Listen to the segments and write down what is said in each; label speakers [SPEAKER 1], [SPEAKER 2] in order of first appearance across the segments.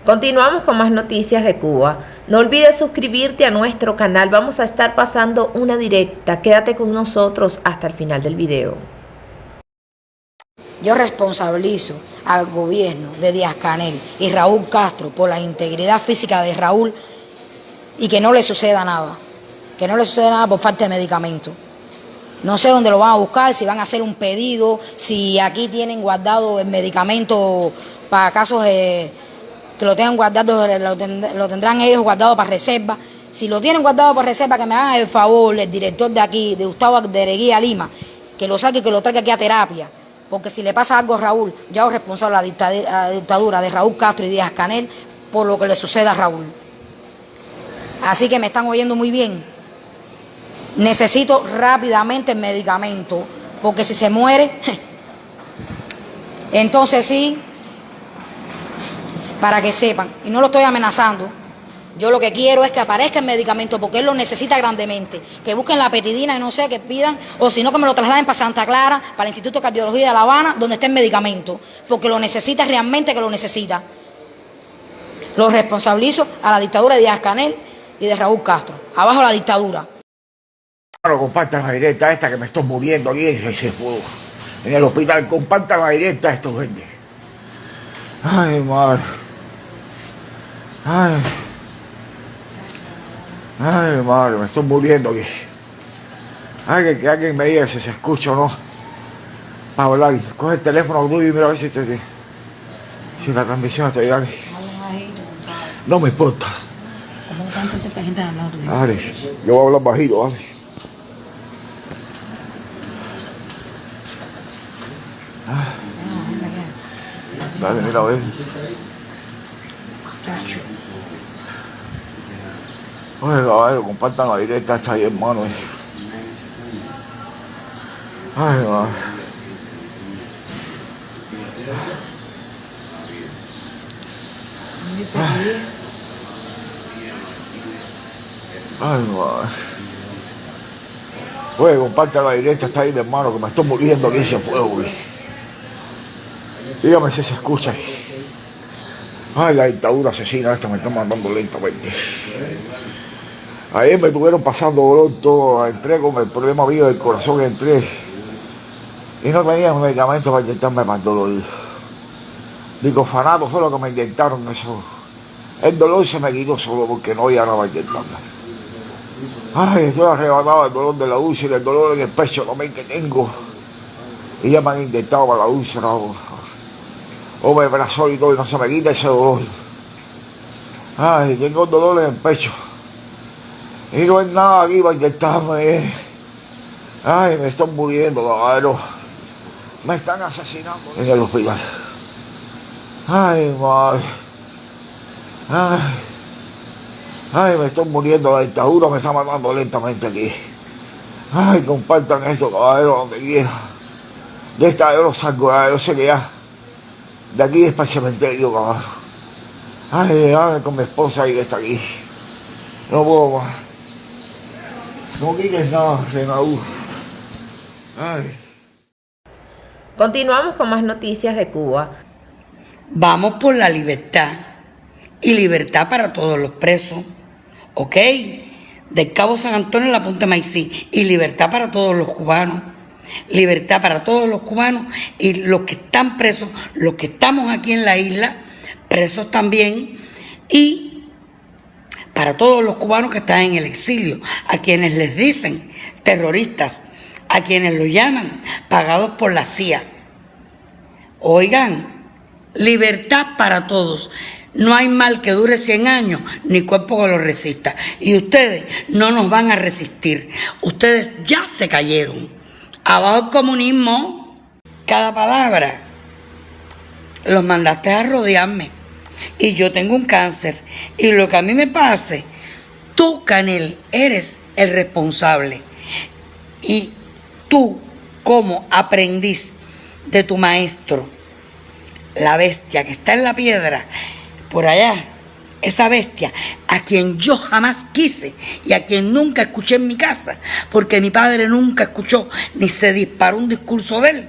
[SPEAKER 1] Continuamos con más noticias de Cuba. No olvides suscribirte a nuestro canal. Vamos a estar pasando una directa. Quédate con nosotros hasta el final del video.
[SPEAKER 2] Yo responsabilizo al gobierno de Díaz-Canel y Raúl Castro por la integridad física de Raúl y que no le suceda nada. Que no le suceda nada por falta de medicamento. No sé dónde lo van a buscar, si van a hacer un pedido, si aquí tienen guardado el medicamento para casos que lo tengan guardado, lo tendrán ellos guardado para reserva. Si lo tienen guardado para reserva, que me hagan el favor, el director de aquí, de Gustavo Adereguía Lima, que lo saque y que lo traiga aquí a terapia. Porque si le pasa algo a Raúl, yo hago responsable a la dictadura de Raúl Castro y Díaz-Canel por lo que le suceda a Raúl. Así que me están oyendo muy bien. Necesito rápidamente el medicamento, porque si se muere, entonces sí, para que sepan, y no lo estoy amenazando, yo lo que quiero es que aparezca el medicamento, porque él lo necesita grandemente, que busquen la petidina y no sé, que pidan, o si no que me lo trasladen para Santa Clara, para el Instituto de Cardiología de La Habana, donde esté el medicamento, porque lo necesita realmente, que lo necesita. Lo responsabilizo a la dictadura de Díaz-Canel y de Raúl Castro. Abajo la dictadura.
[SPEAKER 3] Claro, compartan la directa esta que me estoy muriendo aquí en el hospital. Compartan la directa esto, gente. Ay, madre. Ay, madre, me estoy muriendo aquí. Ay, que alguien me diga si se escucha o no. Para hablar. Coge el teléfono tuyo y mira a ver si la transmisión está bien. No me importa. Vale, yo voy a hablar bajito, ¿vale? Dale, mira a ver. Oye, caballo, compartan la directa esta ahí, hermano. Ay, madre. Ay, madre. Oye, compartan la directa esta ahí, hermano, que me estoy muriendo aquí si puedo, güey. Dígame si se escucha ahí. Ay, la dictadura asesina esta me está mandando lentamente. Ayer me estuvieron pasando dolor todo, entré con el problema mío del corazón, entré y no tenía un medicamento para inyectarme para el dolor. Diclofenaco fue lo que me inyectaron eso. El dolor se me quitó solo porque no había nada para inyectarme. Ay, estoy arrebatado del dolor de la úlcera, el dolor en el pecho también que tengo. Y ya me han inyectado para la úlcera. Omeprazol y todo, y no se me quita ese dolor. Ay, tengo dolor en el pecho. Y no hay nada aquí para inyectarme. Ay, me estoy muriendo, caballero. Me están asesinando en el hospital. Ay, madre. Ay, me estoy muriendo. La dictadura me está matando lentamente aquí. Ay, compartan esto, caballero, donde quiera. De esta yo no salgo, yo sé que ya. De aquí es para el cementerio, cabrón. Ay, déjame con mi esposa ahí que está aquí. No puedo más. No quites nada, senador. Ay.
[SPEAKER 1] Continuamos con más noticias de Cuba.
[SPEAKER 4] Vamos por la libertad. Y libertad para todos los presos. ¿Ok? Del Cabo San Antonio a la Punta Maicí. Y libertad para todos los cubanos. Libertad para todos los cubanos y los que están presos, los que estamos aquí en la isla, presos también, y para todos los cubanos que están en el exilio, a quienes les dicen terroristas, a quienes lo llaman pagados por la CIA. Oigan, libertad para todos. No hay mal que dure 100 años, ni cuerpo que lo resista. Y ustedes no nos van a resistir. Ustedes ya se cayeron. Abajo el comunismo. Cada palabra los mandaste a rodearme. Y yo tengo un cáncer. Y lo que a mí me pase, tú, Canel, eres el responsable. Y tú, como aprendiz de tu maestro, la bestia que está en la piedra, por allá, esa bestia a quien yo jamás quise y a quien nunca escuché en mi casa, porque mi padre nunca escuchó ni se disparó un discurso de él.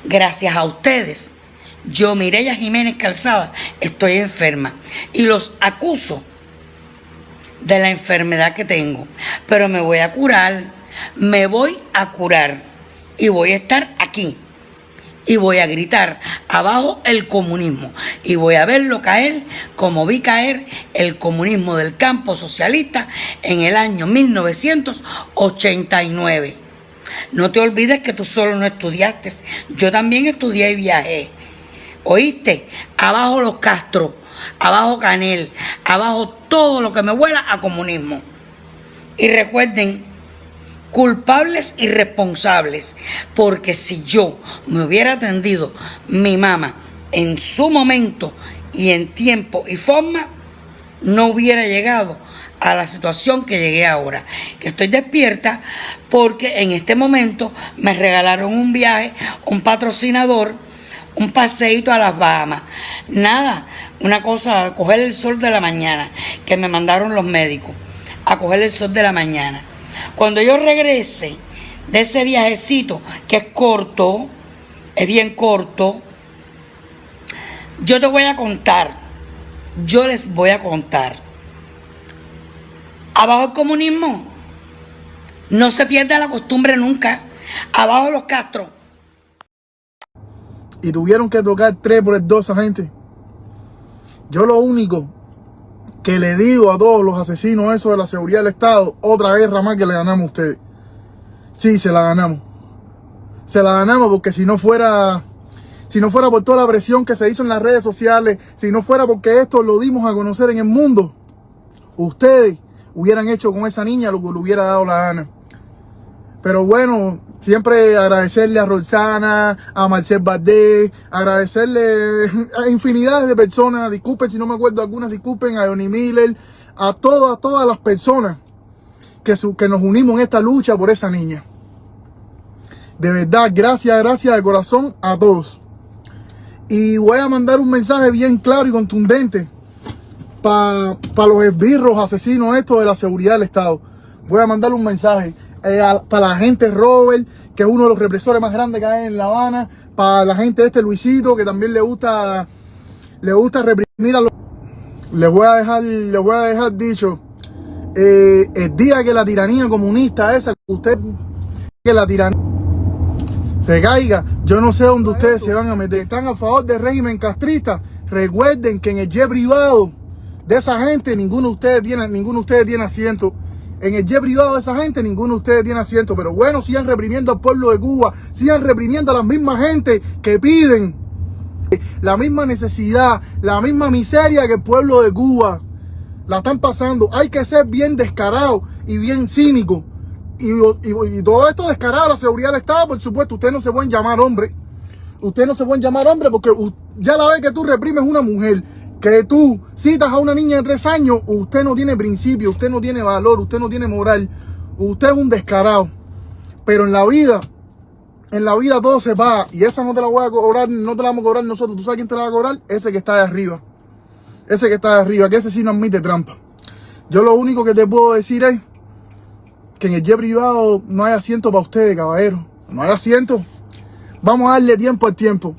[SPEAKER 4] Gracias a ustedes, Yo, Mireya Jiménez Calzada, estoy enferma y los acuso de la enfermedad que tengo, pero me voy a curar y voy a estar aquí y voy a gritar abajo el comunismo y voy a verlo caer como vi caer el comunismo del campo socialista en el año 1989. No te olvides que tú solo no estudiaste, yo también estudié y viajé. ¿Oíste? Abajo los Castro, abajo Canel, abajo todo lo que me huela a comunismo. Y recuerden, culpables y responsables, porque si yo me hubiera atendido mi mamá en su momento y en tiempo y forma, no hubiera llegado a la situación que llegué ahora, que estoy despierta porque en este momento me regalaron un viaje, un patrocinador, un paseíto a las Bahamas. Nada, una cosa, a coger el sol de la mañana, que me mandaron los médicos, a coger el sol de la mañana. Cuando yo regrese de ese viajecito, que es corto, es bien corto, yo te voy a contar, yo les voy a contar. Abajo el comunismo, no se pierda la costumbre nunca. Abajo los Castro.
[SPEAKER 5] Y tuvieron que tocar 3 por el 2 a gente. Yo lo único que le digo a todos los asesinos eso de la seguridad del Estado, otra guerra más que le ganamos a ustedes. Sí, se la ganamos. Se la ganamos porque si no fuera por toda la presión que se hizo en las redes sociales, si no fuera porque esto lo dimos a conocer en el mundo, ustedes hubieran hecho con esa niña lo que le hubiera dado la gana. Pero bueno, siempre agradecerle a Roxana, a Marcel Valdés, agradecerle a infinidades de personas, disculpen si no me acuerdo algunas, disculpen, a Johnny Miller, a todas las personas que nos unimos en esta lucha por esa niña. De verdad, gracias de corazón a todos. Y voy a mandar un mensaje bien claro y contundente para los esbirros asesinos estos de la seguridad del Estado. Voy a mandar un mensaje para la gente Robert, que es uno de los represores más grandes que hay en La Habana, para la gente Luisito, que también le gusta reprimir a los... Les voy a dejar dicho, el día que la tiranía comunista esa, que la tiranía se caiga, yo no sé dónde ustedes se van a meter. Están a favor del régimen castrista. Recuerden que en el jet privado de esa gente ninguno de ustedes tiene asiento. En el jet privado de esa gente ninguno de ustedes tiene asiento. Pero bueno, sigan reprimiendo al pueblo de Cuba, sigan reprimiendo a la misma gente que piden la misma necesidad, la misma miseria que el pueblo de Cuba la están pasando. Hay que ser bien descarado y bien cínico. Y todo esto descarado, la seguridad del Estado, por supuesto, ustedes no se pueden llamar hombre. Ustedes no se pueden llamar hombre porque ya la vez que tú reprimes una mujer, que tú citas a una niña de 3 años, usted no tiene principio, usted no tiene valor, usted no tiene moral, usted es un descarado. Pero en la vida todo se paga, y esa no te la voy a cobrar, no te la vamos a cobrar nosotros. ¿Tú sabes quién te la va a cobrar? Ese que está de arriba. Ese que está de arriba, que ese sí no admite trampa. Yo lo único que te puedo decir es que en el jet privado no hay asiento para ustedes, caballeros. No hay asiento. Vamos a darle tiempo al tiempo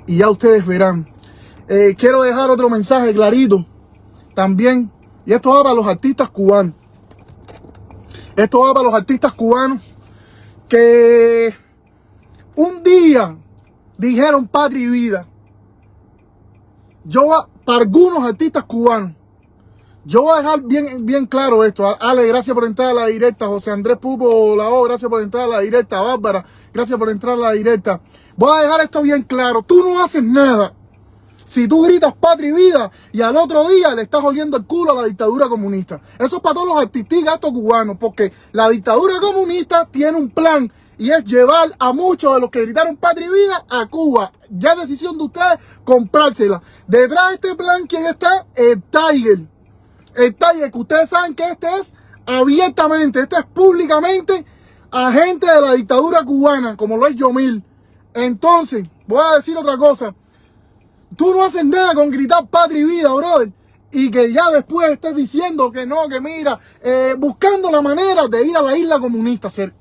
[SPEAKER 5] y ya ustedes verán. Quiero dejar otro mensaje clarito también, y esto va para los artistas cubanos. Esto va para los artistas cubanos que un día dijeron patria y vida. Para algunos artistas cubanos, yo voy a dejar bien claro esto. Ale, gracias por entrar a la directa. José Andrés Pupo Lao, gracias por entrar a la directa. Bárbara, gracias por entrar a la directa. Voy a dejar esto bien claro. Tú no haces nada si tú gritas patria y vida y al otro día le estás oliendo el culo a la dictadura comunista. Eso es para todos los artistas gatos cubanos, porque la dictadura comunista tiene un plan y es llevar a muchos de los que gritaron patria y vida a Cuba. Ya es decisión de ustedes comprársela. Detrás de este plan, ¿quién está? El Tiger. El Tiger, que ustedes saben que este es abiertamente, este es públicamente agente de la dictadura cubana, como lo es Yomil. Entonces, voy a decir otra cosa. Tú no haces nada con gritar patria y vida, brother, y que ya después estés diciendo que no, que mira, buscando la manera de ir a la isla comunista a hacer.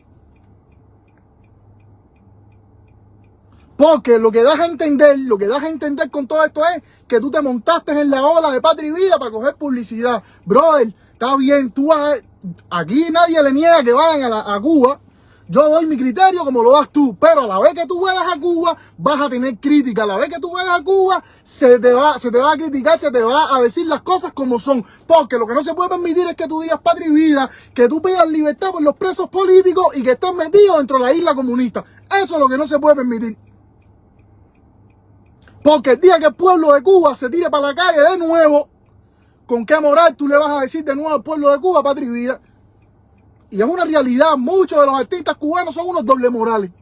[SPEAKER 5] Porque lo que das a entender con todo esto es que tú te montaste en la ola de Patria y Vida para coger publicidad. Brother, está bien, tú vas aquí nadie le niega que vayan a Cuba. Yo doy mi criterio como lo das tú, pero a la vez que tú vayas a Cuba, vas a tener crítica. A la vez que tú vayas a Cuba, se te va a criticar, se te va a decir las cosas como son. Porque lo que no se puede permitir es que tú digas Patria y Vida, que tú pidas libertad por los presos políticos y que estés metido dentro de la isla comunista. Eso es lo que no se puede permitir. Porque el día que el pueblo de Cuba se tire para la calle de nuevo, ¿con qué moral tú le vas a decir de nuevo al pueblo de Cuba Patria y Vida? Y es una realidad, muchos de los artistas cubanos son unos doble morales.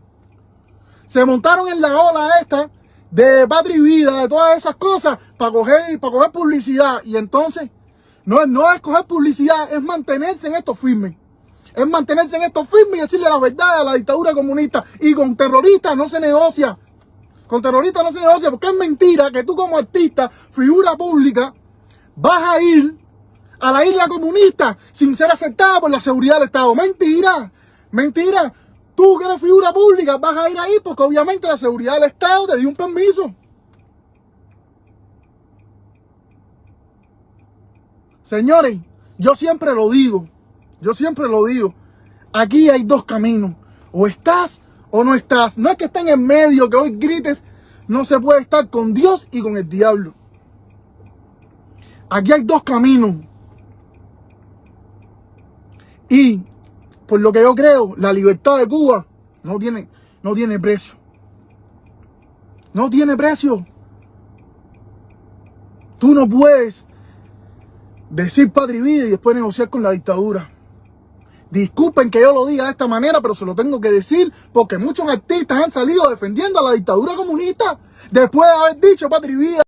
[SPEAKER 5] Se montaron en la ola esta de Patria y Vida, de todas esas cosas, para coger publicidad. Y entonces, no es coger publicidad, es mantenerse en estos firmes. Es mantenerse en estos firmes y decirle la verdad a la dictadura comunista. Y con terroristas no se negocia. Con terroristas no se negocia, porque es mentira que tú como artista, figura pública, vas a ir a la isla comunista sin ser aceptada por la seguridad del Estado. Mentira, mentira. Tú que eres figura pública vas a ir ahí porque obviamente la seguridad del Estado te dio un permiso. Señores, yo siempre lo digo. Aquí hay dos caminos. O estás o no estás. No es que estén en medio, que hoy grites. No se puede estar con Dios y con el diablo. Aquí hay dos caminos. Y por lo que yo creo, la libertad de Cuba no tiene precio. No tiene precio. Tú no puedes decir Patria y Vida y después negociar con la dictadura. Disculpen que yo lo diga de esta manera, pero se lo tengo que decir porque muchos artistas han salido defendiendo a la dictadura comunista después de haber dicho Patria y Vida.